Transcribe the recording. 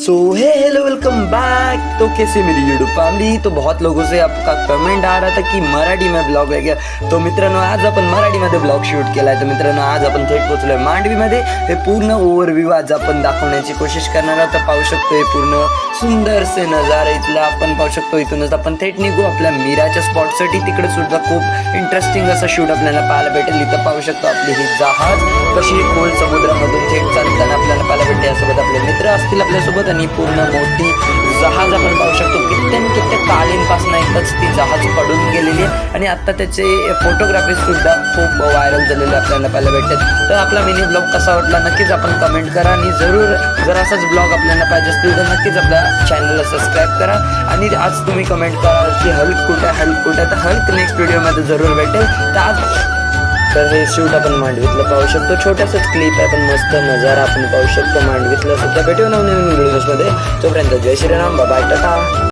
So हे hello welcome back. तो कैसे मेरी यूट्यूब फैमिली। तो बहुत लोगों से आपका कमेंट आ रहा था की मराठी में ब्लॉग आहे का। तो मित्रांनो आज आपण मराठीमध्ये ब्लॉग शूट केलाय। तर मित्रांनो आज आपण थेट पोहोचलोय मांडवीमध्ये। हे पूर्ण ओव्हरव्ह्यू आज आपण दाखवण्याची कोशिश करणार आहोत। तर पाहू शकतो हे पूर्ण सुंदर से नजारा इथला आपण पाहू शकतो। इथूनच आपण थेट निघू आपल्या मीराच्या स्पॉटसाठी। तिकडे सुद्धा खूप इंटरेस्टिंग असं शूट आपल्याला पाहायला भेटेल। इथं पाहू शकतो आपली ही जहाज कशी खोल समुद्रामधून थेट चालताना आपल्याला पाहायला भेटते। यासोबत आपले मित्र असतील आपल्यासोबत आणि पूर्ण मोठी जहाज आपण पाहू शकतो। कित्येक कालीनपासून एकच ती जहाज पडून गेलेली आहे आणि आता त्याचे फोटोग्राफी सुद्धा खूप व्हायरल झालेले आपल्याला पाहायला भेटतात। तर आपला मिनी ब्लॉग कसा वाटला नक्कीच आपण कमेंट करा आणि जर असाच ब्लॉग आपल्याला पाहिजे असतील तर नक्कीच आपल्या चॅनलला सबस्क्राईब करा। आणि आज तुम्ही कमेंट करा की हल्क कुठे तर हल्क नेक्स्ट व्हिडिओमध्ये जरूर भेटेल। तर हे शूट आपण मांडवीतलं पाहू शकतो। छोटासाच क्लिप आहे पण मस्त नजारा आपण पाहू शकतो मांडवीतला सुद्धा। भेटू नवीन व्हिडिओजमध्ये। तोपर्यंत जय श्रीराम, बाय बाय, टाटा।